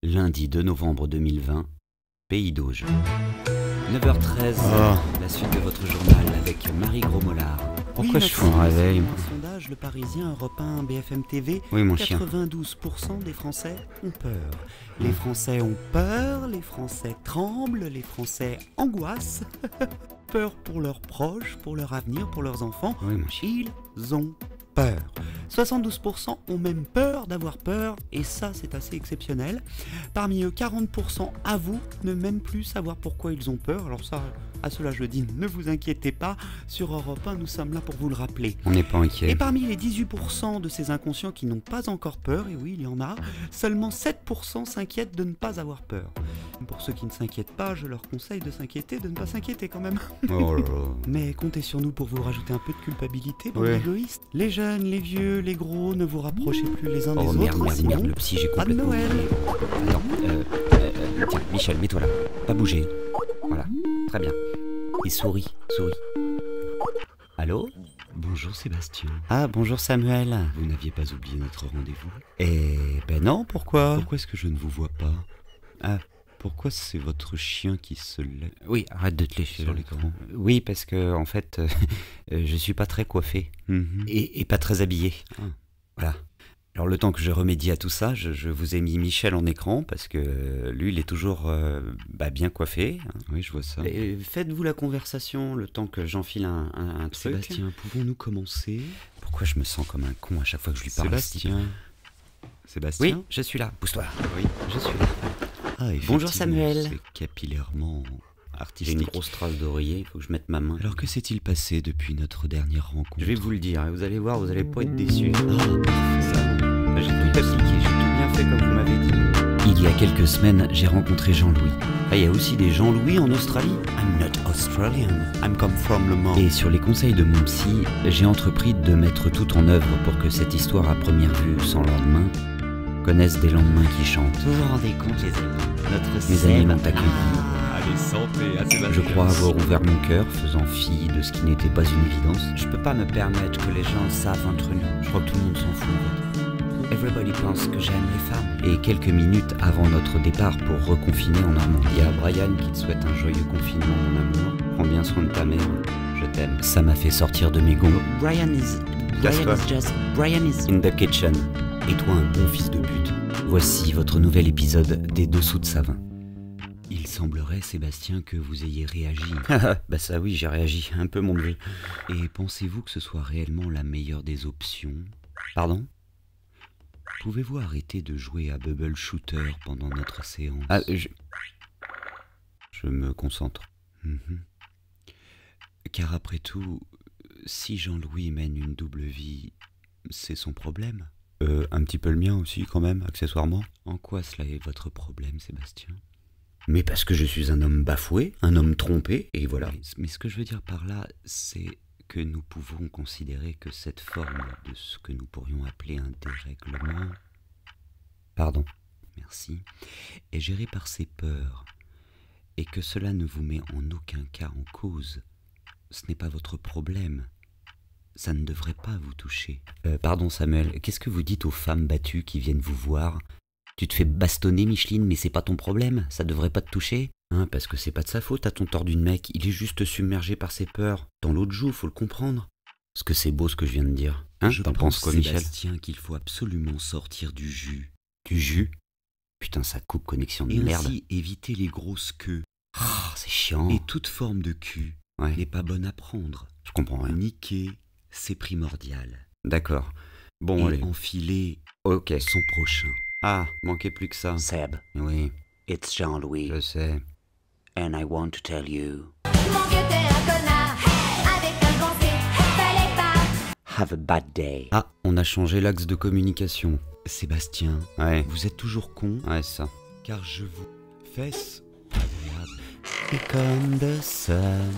Lundi 2 novembre 2020, Pays d'Auge. 9h13, la suite de votre journal avec Marie Gros-Mollard. Pourquoi je fais un réveil? Un sondage, Le Parisien, Europe 1, BFM TV. Oui, mon chien. 92% des Français ont peur. Les Français ont peur, les Français tremblent, les Français angoissent. Peur pour leurs proches, pour leur avenir, pour leurs enfants. Oui, mon chien. Ils ont peur. 72% ont même peur d'avoir peur, et ça c'est assez exceptionnel. Parmi eux, 40% avouent ne même plus savoir pourquoi ils ont peur. Alors ça, à cela je dis, ne vous inquiétez pas, sur Europe 1 nous sommes là pour vous le rappeler. On n'est pas inquiet. Et parmi les 18% de ces inconscients qui n'ont pas encore peur, et oui il y en a, seulement 7% s'inquiètent de ne pas avoir peur. Pour ceux qui ne s'inquiètent pas, je leur conseille de s'inquiéter, de ne pas s'inquiéter quand même. Oh là là. Mais comptez sur nous pour vous rajouter un peu de culpabilité, bande Ouais. égoïste. Les jeunes, les vieux, les gros, ne vous rapprochez plus les uns des Oh autres. merde, merde, sinon, merde, le psy, j'ai pas de complètement... Noël. Attends, tiens, Michel, mets-toi là. Pas bouger. Voilà, très bien. Et souris. Allô? Bonjour Sébastien. Ah, bonjour Samuel. Vous n'aviez pas oublié notre rendez-vous? Eh ben non, pourquoi? Pourquoi est-ce que je ne vous vois pas? Ah. Pourquoi c'est votre chien qui se lève Oui, arrête de te lécher sur là. l'écran? Oui, parce que, en fait, je suis pas très coiffé. Mhm. Et pas très habillé. Ah. Voilà. Alors le temps que je remédie à tout ça, je vous ai mis Michel en écran parce que lui il est toujours bien coiffé. Oui, je vois ça. Et faites-vous la conversation le temps que j'enfile un truc. Sébastien, pouvons-nous commencer? Pourquoi je me sens comme un con à chaque fois que je lui parle? Sébastien. Sébastien? Oui, je suis là. Pousse-toi. Oui. Je suis là. Ah, Bonjour, effectivement, Samuel. C'est capillairement J'ai artistique. une grosse trace d'oreiller, il faut que je mette ma main. Alors que s'est-il passé depuis notre dernière rencontre? Je vais vous le dire, vous allez voir, vous allez pas être déçus. Ah, J'ai tout appliqué, j'ai tout bien fait comme vous m'avez dit. Il y a quelques semaines, j'ai rencontré Jean-Louis. Ah, il y a aussi des Jean-Louis en Australie. I'm not Australian. I'm come from Le Mans. Et sur les conseils de mon psy, j'ai entrepris de mettre tout en œuvre pour que cette histoire à première vue sans lendemain connaisse des lendemains qui chantent. Vous vous rendez compte, les amis? Notre Mes amis m'ont accueilli. Allez, santé à Sébastien. Je crois avoir ouvert mon cœur, faisant fi de ce qui n'était pas une évidence. Je peux pas me permettre que les gens savent entre nous. Je crois que tout le monde s'en fout en fait. Everybody pense que j'aime les femmes. Et quelques minutes avant notre départ pour reconfiner en Normandie, il y a Brian qui te souhaite un joyeux confinement, mon amour. Prends bien soin de ta mère, je t'aime. Ça m'a fait sortir de mes gonds. Brian is In the kitchen. Et toi un bon fils de pute. Voici votre nouvel épisode des Dessous de Savin. Il semblerait, Sébastien, que vous ayez réagi. Bah ça oui, j'ai réagi, un peu mon dieu. Et pensez-vous que ce soit réellement la meilleure des options? Pardon? Pouvez-vous arrêter de jouer à Bubble Shooter pendant notre séance? Ah, je me concentre. Mhm. Car après tout, si Jean-Louis mène une double vie, c'est son problème. Un petit peu le mien aussi quand même, accessoirement. En quoi cela est votre problème, Sébastien? Mais parce que je suis un homme bafoué, un homme trompé, et voilà. Mais ce que je veux dire par là, c'est que nous pouvons considérer que cette forme de ce que nous pourrions appeler un dérèglement, Pardon. merci, est gérée par ses peurs, et que cela ne vous met en aucun cas en cause. Ce n'est pas votre problème. Ça ne devrait pas vous toucher. Pardon Samuel, qu'est-ce que vous dites aux femmes battues qui viennent vous voir? Tu te fais bastonner Micheline, mais c'est pas ton problème, ça devrait pas te toucher. Hein, parce que c'est pas de sa faute à ton tordu de mec, il est juste submergé par ses peurs. Dans l'autre joue, faut le comprendre. Parce que c'est beau ce que je viens de dire. Hein, Je t'en penses pense, quoi Michel? Sébastien, qu'il faut absolument sortir du jus. Du jus? Putain, ça coupe connexion de Et merde. ainsi éviter les grosses queues. Ah, c'est chiant. Et toute forme de cul Ouais, n'est pas bonne à prendre. je comprends rien. Niquer, c'est primordial. D'accord. Bon, Et allez. enfiler Ok. son prochain. Ah, manquait plus que ça. Seb, Oui, it's Jean-Louis, je sais. and I want to tell you, Mon vieux t'es un connard, avec un conseil, fallait pas. have a bad day. Ah, on a changé l'axe de communication. Sébastien, Ouais, vous êtes toujours con, ouais, ça. car je vous fesse agréable. Become the sun.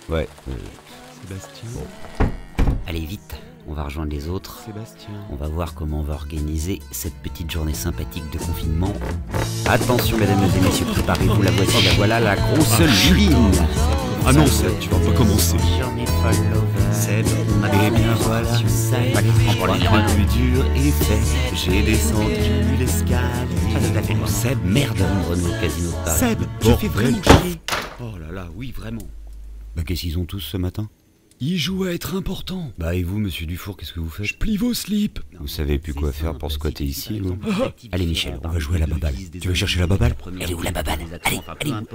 Ouais, Sébastien, allez vite, on va rejoindre les autres. Sébastien, On va voir comment on va organiser cette petite journée sympathique de confinement. Attention mesdames et messieurs, préparez-vous, la voici, la voilà, la grosse luline. Ah non, Seb, tu vas pas commencer. J'en ai folle over. Seb, Eh bien voilà, ça y est, Pas de temps pour les le plus dur est fait. J'ai descendu l'escalier. Seb, merde, Renaud, casino de table. Seb, tu Bordel. fais vraiment chier. Oh là là, oui, vraiment. Bah qu'est-ce qu'ils ont tous ce matin? Il joue à être important. Bah et vous, monsieur Dufour, qu'est-ce que vous faites? Je plie vos slips. Vous savez plus quoi faire pour squatter ici, vous? Allez, Michel, on va jouer à la baballe. Tu veux chercher la baballe? Elle est où la baballe? Allez,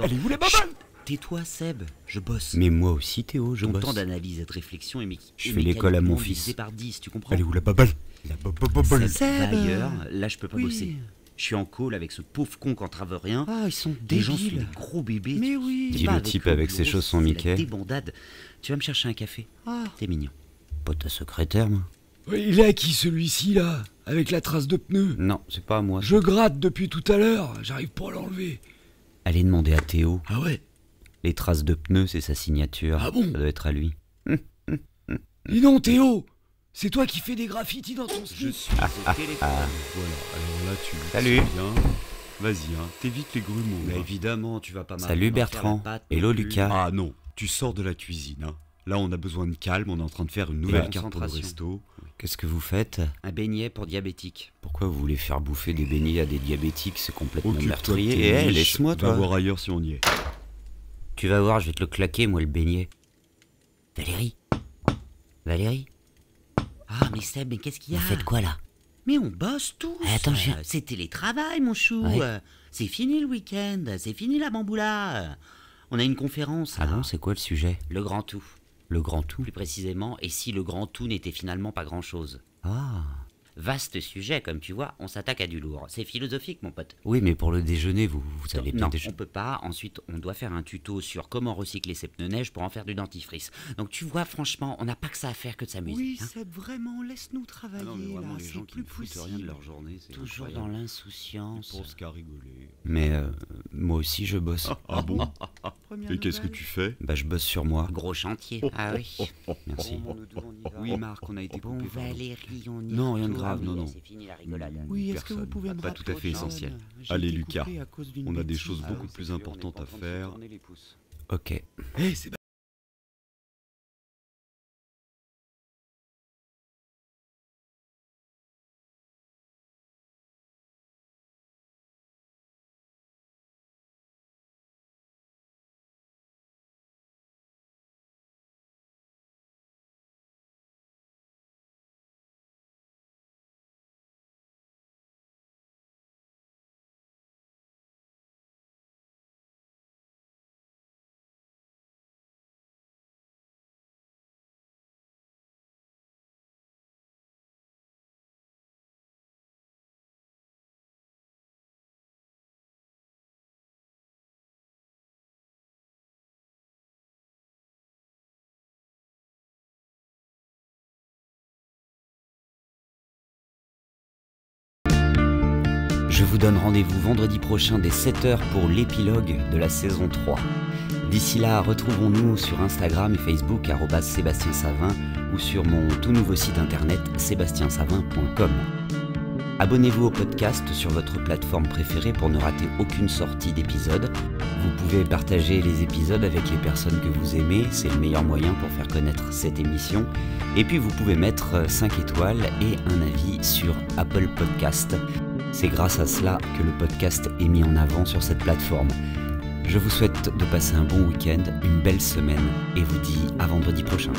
Elle est où la baballe? Tais-toi, Seb, je bosse. Mais moi aussi, Théo, je Ton bosse. temps d'analyse et de réflexion est Je fais l'école à mon fils. divisé par 10, tu comprends? Elle est où la baballe? La baballe. Seb, va Seb. ailleurs, là je peux pas Oui. bosser. Je suis en call avec ce pauvre con qu'entraveux-rien. Ah, ils sont Des gens sont débiles. des gros bébés. Mais oui. T'es Dis pas le type avec eux, ses gros, chaussons c'est la Mickey. débandade. Tu vas me chercher un café? Ah, T'es mignon. Pas ta secrétaire, moi? Il est à qui celui-ci là? Avec la trace de pneu. Non, c'est pas à moi. Je gratte depuis tout à l'heure, j'arrive pas à l'enlever. Allez demander à Théo. Ah ouais? Les traces de pneus, c'est sa signature. Ah bon? Ça doit être à lui. Dis non Théo, c'est toi qui fais des graffitis dans ton slip. Au téléphone. Voilà, alors là tu Salut. bien. Vas-y, hein, t'évites les grumeaux. Mais hein. évidemment, tu vas pas Salut m'apprendre à faire Bertrand. la pâte non Hello plus. Lucas. Ah non, tu sors de la cuisine. Hein. Là on a besoin de calme, on est en train de faire une nouvelle la carte pour le concentration. resto. Qu'est-ce que vous faites? Un beignet pour diabétique. Pourquoi vous voulez faire bouffer des beignets à des diabétiques? C'est complètement Occupe-toi de meurtrier. tes Et hey, niches, laisse-moi, Va toi. voir ailleurs si on y est. Tu vas voir, je vais te le claquer, moi, le beignet. Valérie? Valérie? Ah, mais Seb, mais qu'est-ce qu'il y a? Vous faites quoi, là? Mais on bosse tous. Attends, je viens. C'est télétravail, mon chou. Ouais. C'est fini le week-end. C'est fini la bamboula. On a une conférence. Ah là. bon, c'est quoi le sujet? Le grand tout. Le grand tout? Plus précisément, et si le grand tout n'était finalement pas grand-chose. Ah. Vaste sujet, comme tu vois, on s'attaque à du lourd. C'est philosophique, mon pote. Oui, mais pour le déjeuner, vous allez bien Non, déjeuner. on peut pas. Ensuite, on doit faire un tuto sur comment recycler ses pneus neige pour en faire du dentifrice. Donc tu vois, franchement, on n'a pas que ça à faire que de s'amuser. oui, hein. Seb, vraiment, laisse-nous travailler. Ah non, mais vraiment là, les c'est gens qui plus ne foutent rien de possible. leur journée, c'est Toujours incroyable. dans l'insouciance. Ils pensent qu'à rigoler. Mais moi aussi, je bosse. Ah bon? Première Et qu'est-ce que nouvelle. tu fais? Bah, je bosse sur moi. Gros chantier. Ah oui. Merci. Bon, mon doudou, on y va. Oui, Marc, on a été Bon, coupé. pardon. Valérie, on y Non, rien de retourne. grave, non, Oui, non. C'est fini la rigolade. Oui, est-ce que Personne. vous pouvez me Pas rappeler tout à fait autre chose? essentiel. J'ai Allez, été Lucas, coupé à cause d'une On a des bêtise. choses Ah beaucoup oui, plus c'est sûr, importantes on est à en train de se faire. tourner les pouces. Ok. Hé, c'est Je vous donne rendez-vous vendredi prochain dès 7h pour l'épilogue de la saison 3. D'ici là, retrouvons-nous sur Instagram et Facebook @SébastienSavin ou sur mon tout nouveau site internet sébastiensavin.com. Abonnez-vous au podcast sur votre plateforme préférée pour ne rater aucune sortie d'épisode. Vous pouvez partager les épisodes avec les personnes que vous aimez, c'est le meilleur moyen pour faire connaître cette émission. Et puis vous pouvez mettre 5 étoiles et un avis sur Apple Podcast. C'est grâce à cela que le podcast est mis en avant sur cette plateforme. Je vous souhaite de passer un bon week-end, une belle semaine et vous dis à vendredi prochain.